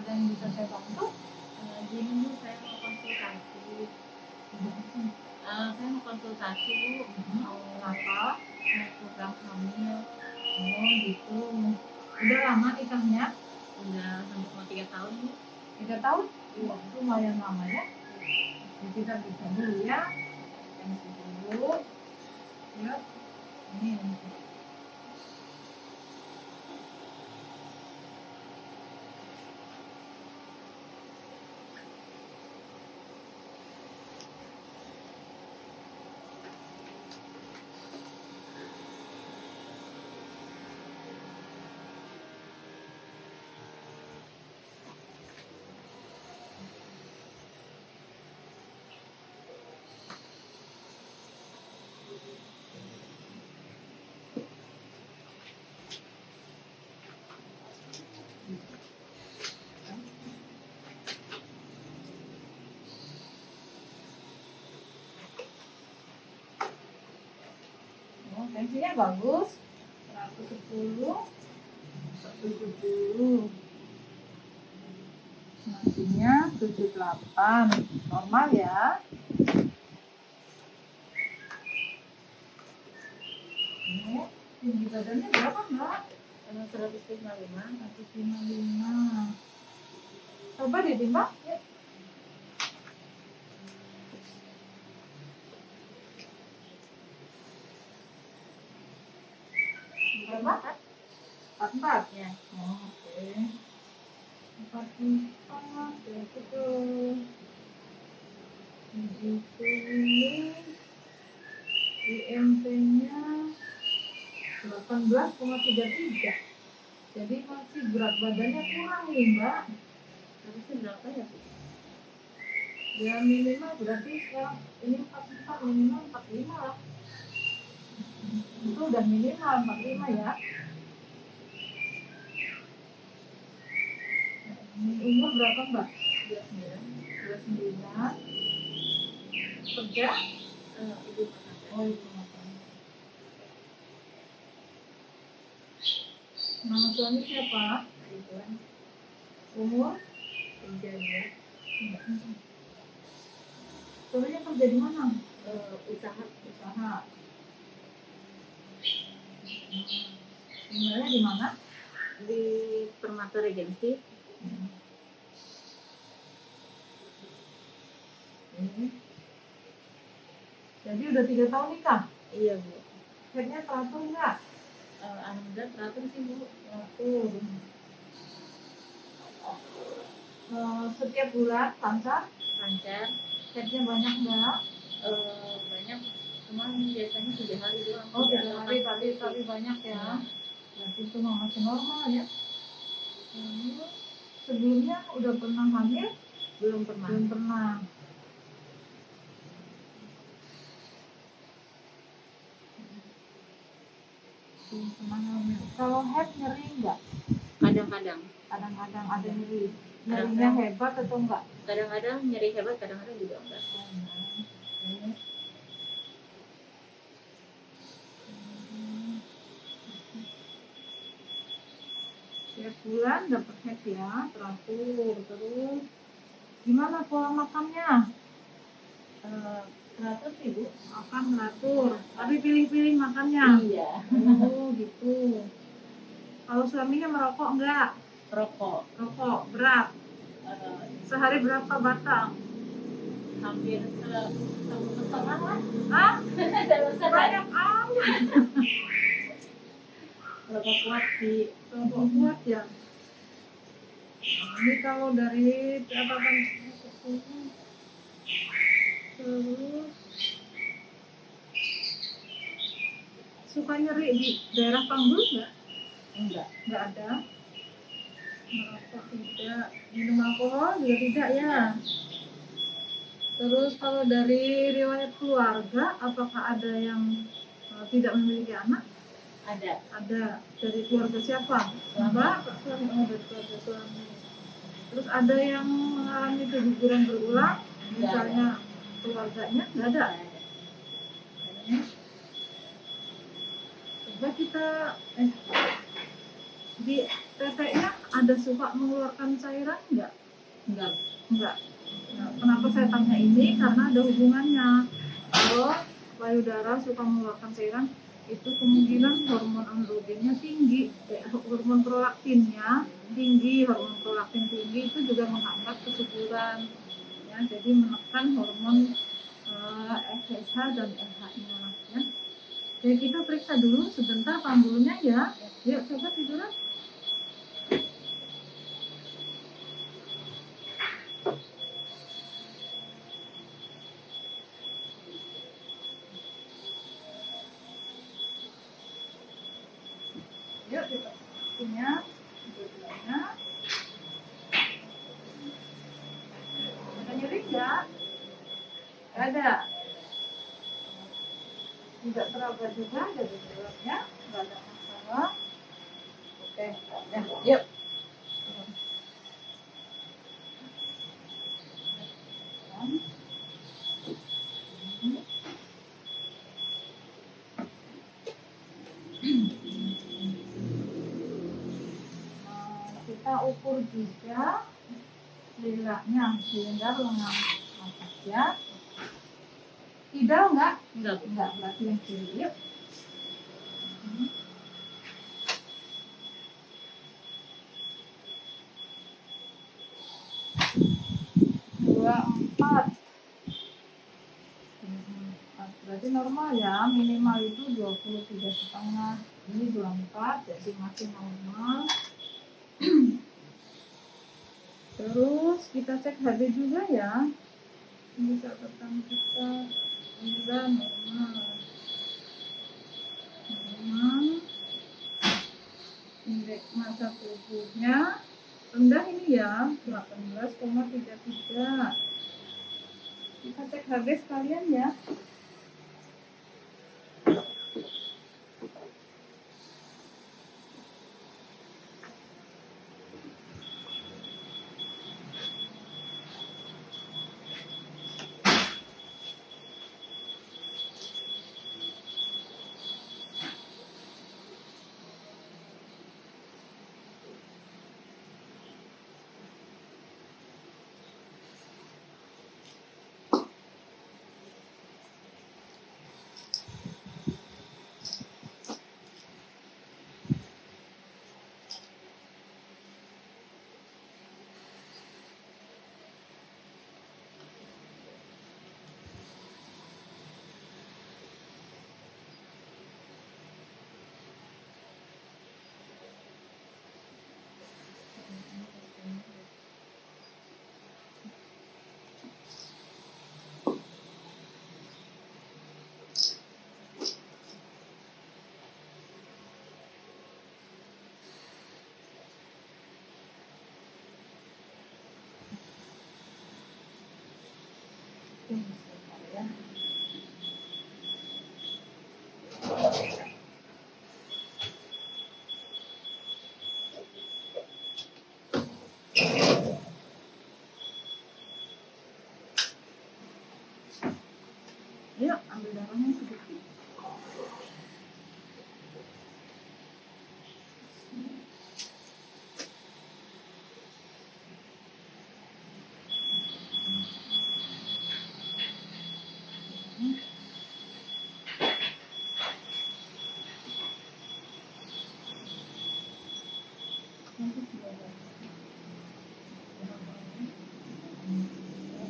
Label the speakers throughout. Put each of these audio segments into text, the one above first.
Speaker 1: Ada yang bisa saya bantu?
Speaker 2: Gini Bu, saya mau konsultasi. Saya mau konsultasi Bu, mau
Speaker 1: Kenapa?
Speaker 2: program hamil.
Speaker 1: Oh gitu. Udah lama nikahnya?
Speaker 2: Udah hampir mau 3 tahun Bu.
Speaker 1: 3 tahun?
Speaker 2: Iya.
Speaker 1: Lumayan lama ya. Jadi kita bisa dulu ya. Yang dulu. Ya. Ini. Oh, tensinya bagus. 110, 170. Nasinya 78. Normal ya. Ini tinggi badannya berapa, Mbak?
Speaker 2: 155.
Speaker 1: 155. Coba ditimbang. Ya. Berapa? 44.
Speaker 2: Ya.
Speaker 1: Oh, oke. 44. Ya, betul. Begitu ini. IMP-nya 18,33. Jadi masih berat badannya kurang nih, Mbak.
Speaker 2: Harusnya berapa ya Bu?
Speaker 1: Ya minimal berarti sekarang ini 44, minimal 45 lah. Itu udah minimal 45 ya. Ini umur berapa, Mbak?
Speaker 2: 29.
Speaker 1: 29. Kerja?
Speaker 2: Ibu rumah tangga.
Speaker 1: Oh, ibu rumah tangga. Nama suami siapa?
Speaker 2: Ridwan.
Speaker 1: Umur?
Speaker 2: 32.
Speaker 1: Suaminya kerja di mana?
Speaker 2: Usaha
Speaker 1: Usaha. Tinggalnya di mana?
Speaker 2: di Permata Regency.
Speaker 1: Jadi udah 3 tahun nikah?
Speaker 2: Iya Bu.
Speaker 1: Headnya teratur nggak?
Speaker 2: Alhamdulillah teratur sih Bu.
Speaker 1: Teratur. Setiap bulan lancar?
Speaker 2: Lancar.
Speaker 1: Headnya banyak nggak?
Speaker 2: Banyak. Cuman biasanya 3 hari doang.
Speaker 1: Oh, 3
Speaker 2: Tidak
Speaker 1: hari
Speaker 2: lepas
Speaker 1: tapi banyak ya. Berarti itu masih normal ya. Sebelumnya udah pernah hamil?
Speaker 2: Belum pernah.
Speaker 1: Belum pernah. Belum pernah hamil. Kalau head nyeri nggak?
Speaker 2: Kadang-kadang.
Speaker 1: Kadang-kadang ada nyeri. Nyerinya hebat atau enggak?
Speaker 2: Kadang-kadang nyeri hebat, kadang-kadang juga enggak.
Speaker 1: Tiap bulan dapat head ya, teratur. Terus gimana pola makannya?
Speaker 2: Teratur sih Bu.
Speaker 1: Makan teratur, tapi pilih-pilih makannya.
Speaker 2: Iya.
Speaker 1: Oh gitu. Kalau suaminya merokok enggak?
Speaker 2: Rokok.
Speaker 1: Rokok berat. Sehari berapa batang?
Speaker 2: Hampir 1,5 lah.
Speaker 1: Hah?
Speaker 2: Dalam sehari.
Speaker 1: Banyak amat.
Speaker 2: Rokok kuat sih.
Speaker 1: Rokok kuat ya. Ini kalau dari catatan terus suka nyeri di daerah panggul enggak? Enggak ada. Merokok tidak, minum alkohol juga tidak ya. Terus kalau dari riwayat keluarga, apakah ada yang tidak memiliki anak?
Speaker 2: Ada.
Speaker 1: Ada. Dari keluarga siapa? Mbak, suami. Oh, dari keluarga suami. Terus ada yang mengalami keguguran berulang, misalnya keluarganya? Nggak ada. Coba kita Di teteknya ada suka mengeluarkan cairan enggak?
Speaker 2: Enggak.
Speaker 1: Enggak. Nah, kenapa saya tanya ini? Karena ada hubungannya. Kalau payudara suka mengeluarkan cairan, itu kemungkinan hormon androgennya tinggi, hormon prolaktinnya tinggi. Hormon prolaktin tinggi itu juga menghambat kesuburan, ya. Jadi menekan hormon FSH dan LH-nya, ya. Jadi kita periksa dulu sebentar panggulnya ya. Yuk coba tiduran. Yuk kita punya dua-duanya. Ada nyeri nggak? Nggak ada. Tidak teraba juga dari dalamnya, nggak ada masalah. Oke, ya, yuk. Kita ukur juga lilaknya, silinder lengan atas ya. Idal nggak? Enggak, berarti yang kiri. Yuk. Dua empat. Berarti normal ya, minimal itu 23,5. Ini 24, jadi masih normal. Terus kita cek HB juga ya. Ini catatan kita juga normal. Indeks massa tubuhnya rendah ini ya, 18,33. Kita cek HB sekalian ya. Ya. Yuk, ambil darahnya sedikit.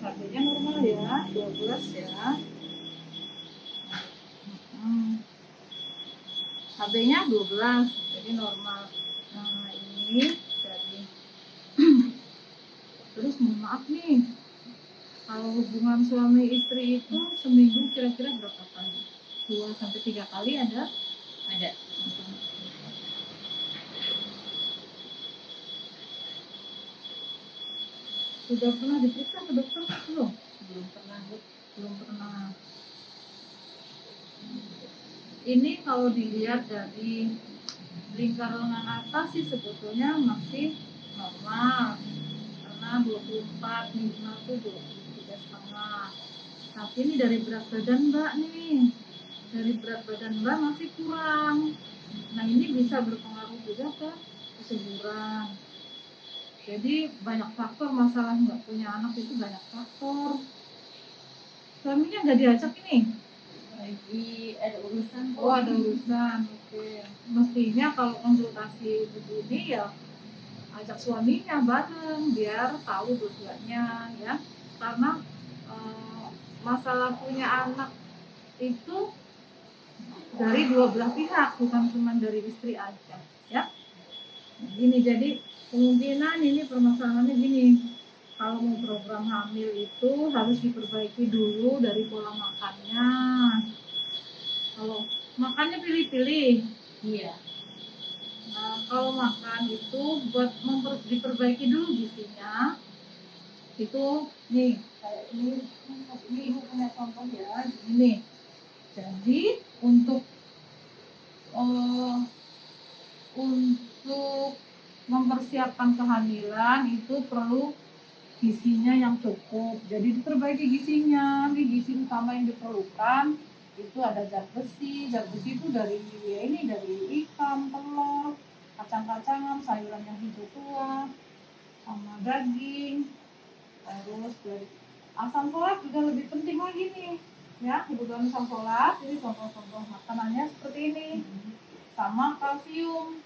Speaker 1: Harganya normal ya, 12 ya. HB-nya 12, jadi normal. Nah ini jadi terus mohon maaf nih, kalau hubungan suami istri itu seminggu kira-kira berapa kali? 2-3 kali ada?
Speaker 2: Ada.
Speaker 1: Sudah pernah diperiksa ke dokter belum?
Speaker 2: Belum pernah, Bu.
Speaker 1: Belum pernah. Ini kalau dilihat dari lingkar lengan atas sih sebetulnya masih normal, karena 24, minimal tuh 23,5. Tapi ini dari berat badan Mbak nih, dari berat badan Mbak masih kurang. Nah ini bisa berpengaruh juga ke kesuburan. Jadi banyak faktor masalah nggak punya anak itu, banyak faktor. Suaminya nggak diajak ini?
Speaker 2: Lagi ada urusan kok.
Speaker 1: Oh, ada urusan. Oke. Mestinya kalau konsultasi begini ya ajak suaminya bareng biar tahu dua-duanya ya. Karena masalah punya anak itu dari dua belah pihak, bukan cuma dari istri aja ya. Gini, jadi kemungkinan ini permasalahannya gini, kalau mau program hamil itu harus diperbaiki dulu dari pola makannya. Kalau makannya pilih-pilih.
Speaker 2: Iya.
Speaker 1: Nah, kalau makan itu buat diperbaiki dulu gizinya. Itu nih kayak ini ibu punya contoh ya, ini. Jadi untuk mempersiapkan kehamilan itu perlu gizinya yang cukup. Jadi diperbaiki gizinya. Nih gizi utama yang diperlukan itu ada zat besi. Zat besi itu dari ikan, telur, kacang-kacangan, sayuran yang hijau tua, sama daging. Terus dari asam folat juga lebih penting lagi nih. Ya, kebutuhan asam folat ini contoh-contoh makanannya seperti ini. Sama kalsium.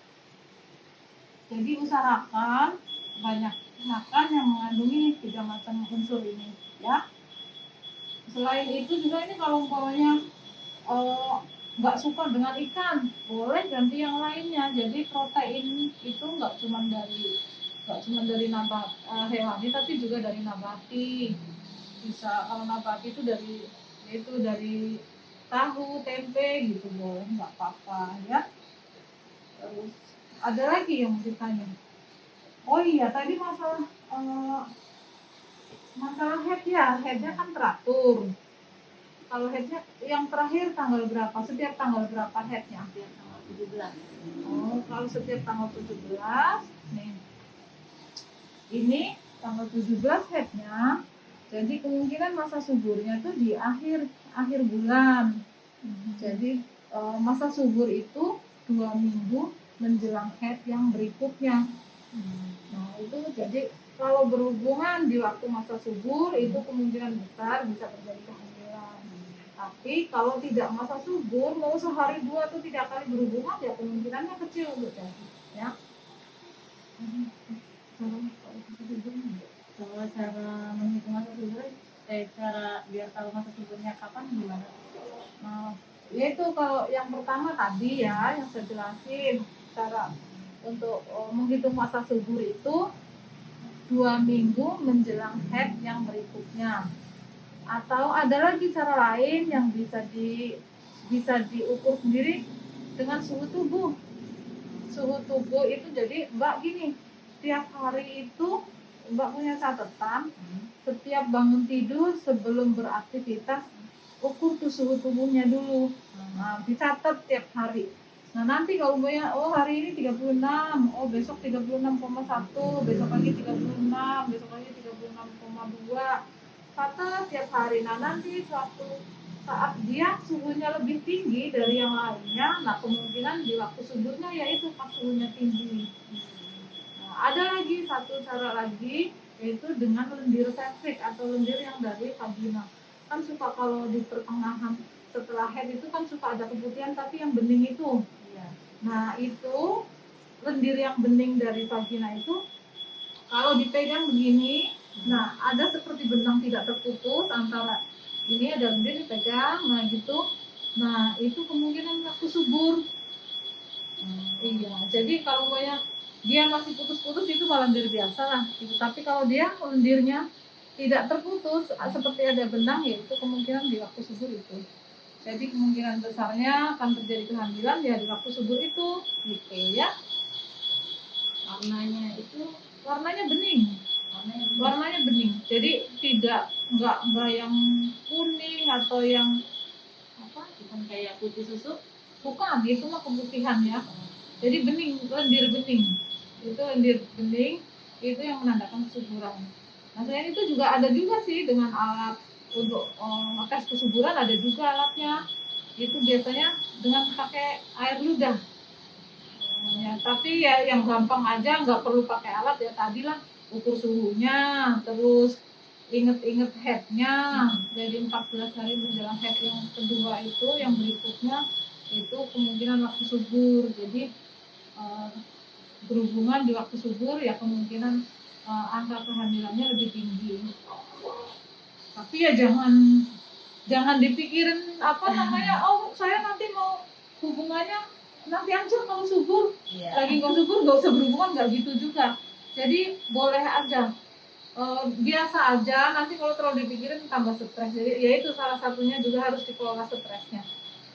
Speaker 1: Jadi usahakan banyak makan yang mengandungi 3 macam unsur ini ya. Selain itu juga ini kalau umpamanya nggak suka dengan ikan, boleh ganti yang lainnya. Jadi protein itu nggak cuma dari hewani, tapi juga dari nabati. Bisa kalau nabati itu dari tahu, tempe gitu, boleh, nggak apa-apa ya. Terus ada lagi yang mau ditanya. Oh iya, tadi masalah headnya kan teratur. Kalau headnya yang terakhir tanggal berapa? Setiap tanggal berapa headnya?
Speaker 2: Setiap tanggal 17.
Speaker 1: Oh, kalau setiap tanggal 17, nih. Ini tanggal 17 headnya. Jadi kemungkinan masa suburnya tuh di akhir bulan. Jadi masa subur itu 2 minggu menjelang head yang berikutnya. Nah itu jadi kalau berhubungan di waktu masa subur itu kemungkinan besar bisa terjadi kehamilan. Tapi kalau tidak masa subur, mau sehari 2 atau 3 kali berhubungan ya kemungkinannya kecil untuk jadi ya.
Speaker 2: Kalau cara menghitung masa subur, cara biar tahu masa suburnya kapan gimana?
Speaker 1: Nah, yaitu kalau yang pertama tadi ya yang saya jelasin, cara untuk menghitung masa subur itu 2 minggu menjelang head yang berikutnya. Atau ada lagi cara lain yang bisa diukur sendiri dengan suhu tubuh. Suhu tubuh itu jadi Mbak gini, tiap hari itu Mbak punya catatan, setiap bangun tidur sebelum beraktivitas ukur tuh suhu tubuhnya dulu. Nah, dicatat tiap hari. Nah, nanti kalau punya hari ini 36, besok 36,1, besok lagi 36, besok lagi 36,2. Catat tiap hari. Nah, nanti suatu saat dia suhunya lebih tinggi dari yang lainnya, nah kemungkinan di waktu suburnya yaitu pas suhunya tinggi. Nah, ada lagi satu cara lagi, yaitu dengan lendir septic atau lendir yang dari vagina. Kan suka kalau di pertengahan setelah head itu kan suka ada keputihan tapi yang bening itu.
Speaker 2: Iya.
Speaker 1: Nah itu lendir yang bening dari vagina itu kalau dipegang begini, nah ada seperti benang tidak terputus antara ini ada lendir dipegang, nah gitu. Nah itu kemungkinan waktu subur. Iya, jadi kalau dia masih putus-putus itu malah lendir biasa lah gitu. Tapi kalau dia lendirnya tidak terputus seperti ada benang, ya itu kemungkinan di waktu subur itu. Jadi kemungkinan besarnya akan terjadi kehamilan ya di waktu subur itu gitu ya. Warnanya bening. Warnanya bening. Jadi enggak yang kuning atau yang
Speaker 2: bukan kayak putih susu.
Speaker 1: Bukan, itu mah keputihan ya. Jadi bening, lendir bening. Itu lendir bening itu yang menandakan kesuburan. Nah, selain itu juga ada juga sih dengan alat untuk tes kesuburan, ada juga alatnya. Itu biasanya dengan pakai air ludah. Ya, tapi ya yang gampang aja, nggak perlu pakai alat ya tadi lah, ukur suhunya, terus inget-inget headnya. Jadi 14 hari menjelang head yang kedua itu, yang berikutnya itu kemungkinan waktu subur. Jadi eh, berhubungan di waktu subur ya kemungkinan angka kehamilannya lebih tinggi. Tapi ya jangan dipikirin apa namanya, oh saya nanti mau hubungannya nanti aja kalau subur, lagi nggak subur nggak usah berhubungan, nggak gitu juga. Jadi boleh aja. Biasa aja, nanti kalau terlalu dipikirin tambah stres. Jadi ya itu salah satunya juga harus dikelola stresnya.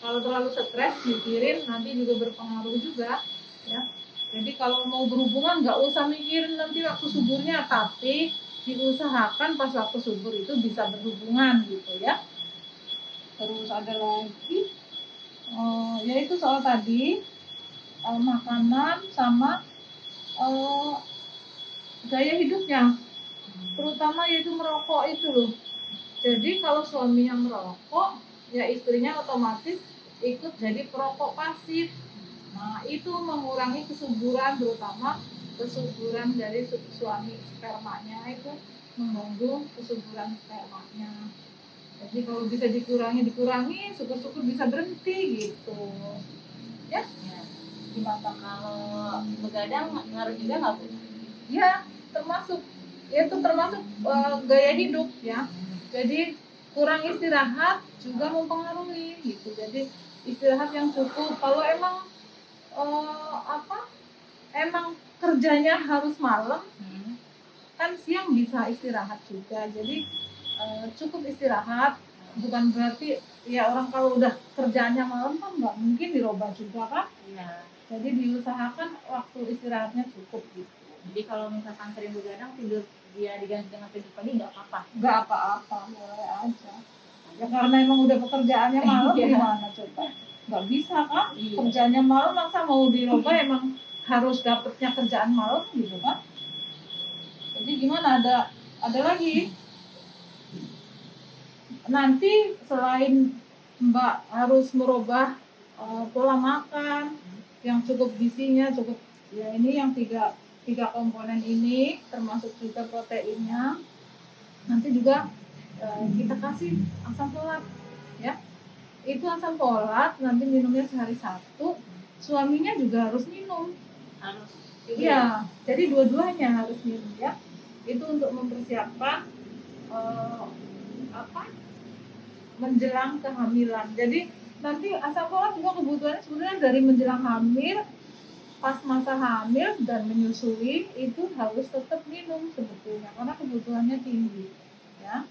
Speaker 1: Kalau terlalu stres mikirin nanti juga berpengaruh juga ya. Jadi kalau mau berhubungan nggak usah mikirin nanti waktu suburnya, tapi diusahakan pas waktu subur itu bisa berhubungan gitu ya. Terus ada lagi yaitu soal tadi makanan sama gaya hidupnya, terutama yaitu merokok itu loh. Jadi kalau suaminya merokok, ya istrinya otomatis ikut jadi perokok pasif. Nah itu mengurangi kesuburan, terutama kesuburan dari suami, spermanya itu mengganggu kesuburan spermanya. Jadi kalau bisa dikurangi, syukur-syukur bisa berhenti gitu. Ya,
Speaker 2: Gimana kalau begadang ngaruh juga nggak Bu?
Speaker 1: ya termasuk, itu termasuk gaya hidup ya. Jadi kurang istirahat juga mempengaruhi gitu. Jadi istirahat yang cukup. Kalau emang emang kerjanya harus malam, kan siang bisa istirahat juga. Jadi cukup istirahat, bukan berarti ya orang kalau udah kerjaannya malam kan nggak mungkin dirubah juga kan.
Speaker 2: Iya.
Speaker 1: Jadi diusahakan waktu istirahatnya cukup gitu.
Speaker 2: Jadi kalau misalkan sering begadang, tidur dia diganti dengan tidur pagi nggak apa-apa.
Speaker 1: Nggak apa-apa, boleh aja. Ya karena emang udah pekerjaannya malam, gimana coba? Nggak bisa kan? Kerjaannya malam masa mau dirubah, emang harus dapetnya kerjaan malam gitu kan? Jadi gimana, ada lagi nanti selain Mbak harus merubah pola makan yang cukup gizinya cukup, ya ini yang tiga komponen ini termasuk juga proteinnya. Nanti juga kita kasih asam folat ya. Itu asam folat nanti minumnya sehari 1, suaminya juga harus minum.
Speaker 2: Harus.
Speaker 1: Iya, jadi dua-duanya harus minum ya. Itu untuk mempersiapkan menjelang kehamilan. Jadi nanti asam folat juga kebutuhannya sebenarnya dari menjelang hamil, pas masa hamil dan menyusui itu harus tetap minum sebetulnya karena kebutuhannya tinggi ya.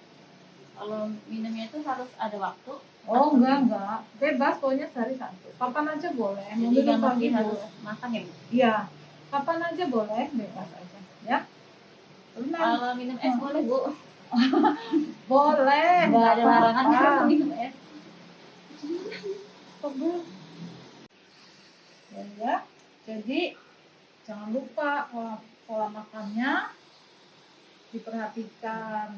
Speaker 2: Kalau minumnya itu harus ada waktu.
Speaker 1: Oh enggak, bebas pokoknya sehari 1, kapan aja boleh.
Speaker 2: Jadi nggak mesti harus makan ya Bu?
Speaker 1: Iya, kapan aja boleh, bebas aja ya.
Speaker 2: Kalau minum es boleh Bu?
Speaker 1: Boleh,
Speaker 2: Nggak ada larangan ya minum es.
Speaker 1: Ya, jadi jangan lupa pola makannya diperhatikan.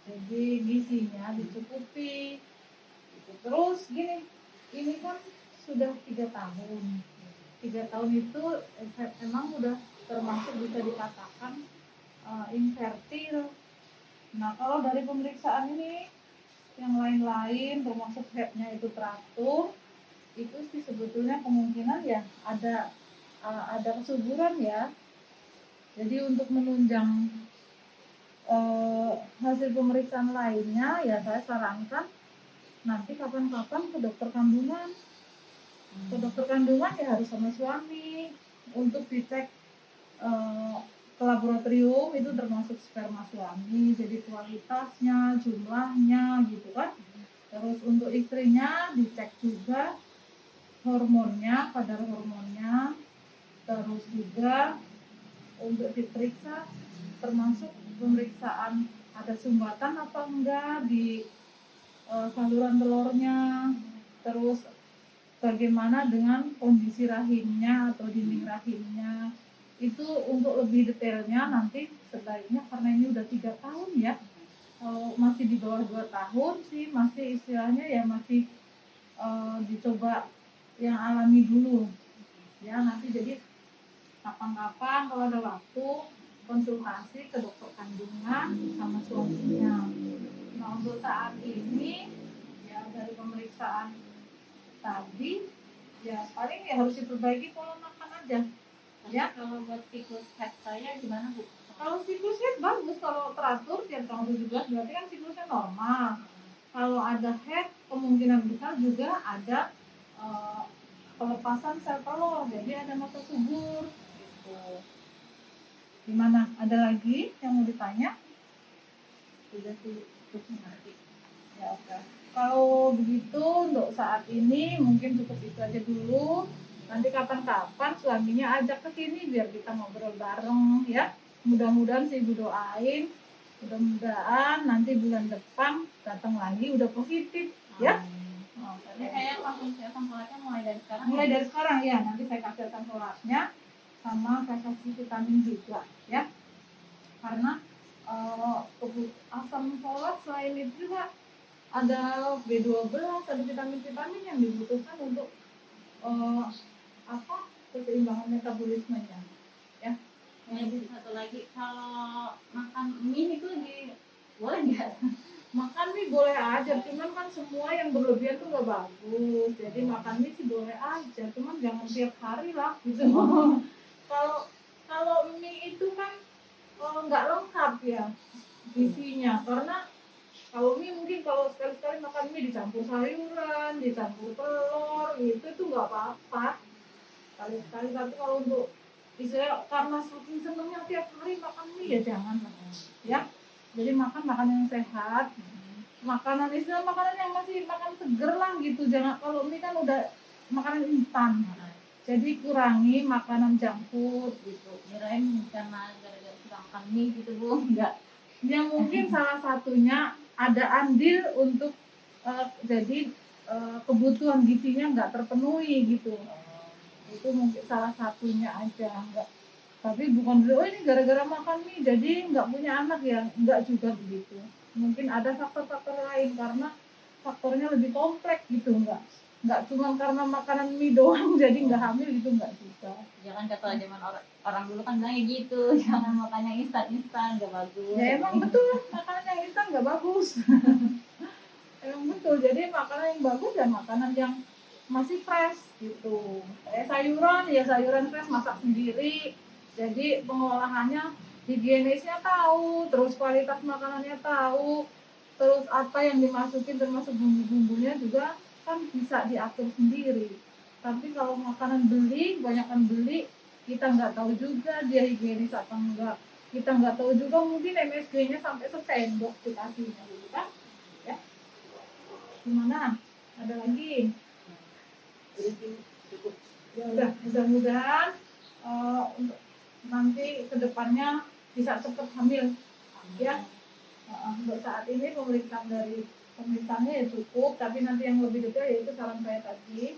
Speaker 1: Jadi gizinya dicukupi. Terus gini, ini kan sudah 3 tahun. 3 tahun itu emang udah termasuk bisa dikatakan infertil. Nah kalau dari pemeriksaan ini yang lain-lain termasuk headnya itu teratur, itu sih sebetulnya kemungkinan ya ada kesuburan ya. Jadi untuk menunjang hasil pemeriksaan lainnya ya saya sarankan nanti kapan-kapan ke dokter kandungan. Ke dokter kandungan ya harus sama suami untuk dicek ke laboratorium, itu termasuk sperma suami, jadi kualitasnya, jumlahnya gitu kan. Terus untuk istrinya dicek juga hormonnya, kadar hormonnya. Terus juga untuk diperiksa termasuk pemeriksaan ada sumbatan apa enggak di saluran telurnya. Terus bagaimana dengan kondisi rahimnya atau dinding rahimnya. Itu untuk lebih detailnya nanti sebaiknya, karena ini udah 3 tahun ya, kalau masih di bawah 2 tahun sih masih istilahnya ya masih dicoba yang alami dulu. Ya nanti jadi kapan-kapan kalau ada waktu konsultasi ke dokter kandungan sama suaminya. Nah untuk saat ini ya dari pemeriksaan tadi ya paling ya harus diperbaiki pola makan aja. Ya.
Speaker 2: Kalau buat siklus head saya gimana Bu?
Speaker 1: Kalau siklusnya bagus, kalau teratur tiap tanggal 17 berarti kan siklusnya normal. Kalau ada head kemungkinan besar juga ada pelepasan sel telur, jadi ada masa subur gitu. Gimana? Ada lagi yang mau ditanya?
Speaker 2: Sudah sih, cukup nanti.
Speaker 1: Ya oke. Kalau begitu untuk saat ini mungkin cukup itu aja dulu. Nanti kapan-kapan suaminya ajak ke sini biar kita ngobrol bareng ya. Mudah-mudahan sih Ibu doain. Mudah-mudahan nanti bulan depan datang lagi udah positif ya.
Speaker 2: Oh, jadi saya langsung asam folatnya mulai dari sekarang.
Speaker 1: Mulai dari sekarang ya, nanti saya kasih asam folatnya sama saya kasih vitamin juga ya. Karena asam folat selain itu juga ada B12, ada vitamin-vitamin yang dibutuhkan untuk keseimbangan metabolismenya ya.
Speaker 2: Jadi satu lagi, kalau makan mie itu boleh nggak?
Speaker 1: Makan mie boleh aja, cuman kan semua yang berlebihan tuh gak bagus. Jadi makan mie sih boleh aja, cuman jangan tiap hari lah gitu. Kalau kalau mie itu kan nggak lengkap ya gizinya, karena kalau mie mungkin kalau sekali-sekali makan mie dicampur sayuran, dicampur telur gitu itu nggak apa-apa sekali-sekali. Tapi kalau untuk istilah karena saking senengnya tiap hari makan mie ya jangan lah ya. Jadi makan makanan yang sehat, makanan istilah makanan yang masih makan seger lah gitu. Jangan, kalau mie kan udah makanan instan, jadi kurangi makanan junk food gitu.
Speaker 2: Kirain karena gara-gara suka makan mie gitu Bu, enggak.
Speaker 1: Yang mungkin salah satunya ada andil untuk jadi kebutuhan gizinya nggak terpenuhi gitu. Itu mungkin salah satunya aja, enggak. Tapi bukan oh ini gara-gara makan mie jadi nggak punya anak ya, nggak juga begitu. Mungkin ada faktor-faktor lain karena faktornya lebih kompleks gitu, nggak cuma karena makanan mie doang jadi nggak hamil gitu, nggak juga.
Speaker 2: Jangan kata zaman orang dulu kan bilangnya gitu, jangan makan yang instan nggak bagus.
Speaker 1: Ya emang betul, makanan yang instan nggak bagus. Emang betul, jadi makanan yang bagus ya makanan yang masih fresh gitu. Kayak sayuran ya sayuran fresh masak sendiri. Jadi pengolahannya higienisnya tahu, terus kualitas makanannya tahu, terus apa yang dimasukin termasuk bumbu-bumbunya juga kan bisa diatur sendiri. Tapi kalau makanan beli, banyakkan beli, kita nggak tahu juga dia higienis apa enggak. Kita nggak tahu juga mungkin MSG-nya sampai sesendok dikasihnya gitu kan. Ya. Gimana? Ada lagi?
Speaker 2: Cukup.
Speaker 1: Ya udah, mudah-mudahan untuk nanti kedepannya bisa cepat hamil ya. Untuk saat ini pemeriksaannya ya cukup, tapi nanti yang lebih detail yaitu saran saya tadi,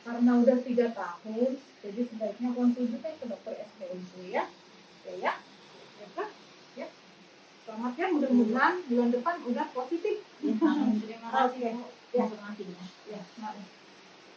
Speaker 1: karena udah 3 tahun jadi sebaiknya konsultasi ke dokter SPMC ya. Oke ya. Ya Kak? Ya. Selamat ya, mudah-mudahan bulan depan udah positif.
Speaker 2: Terima kasih Bu
Speaker 1: Ya.
Speaker 2: informasinya.
Speaker 1: Ya, mari.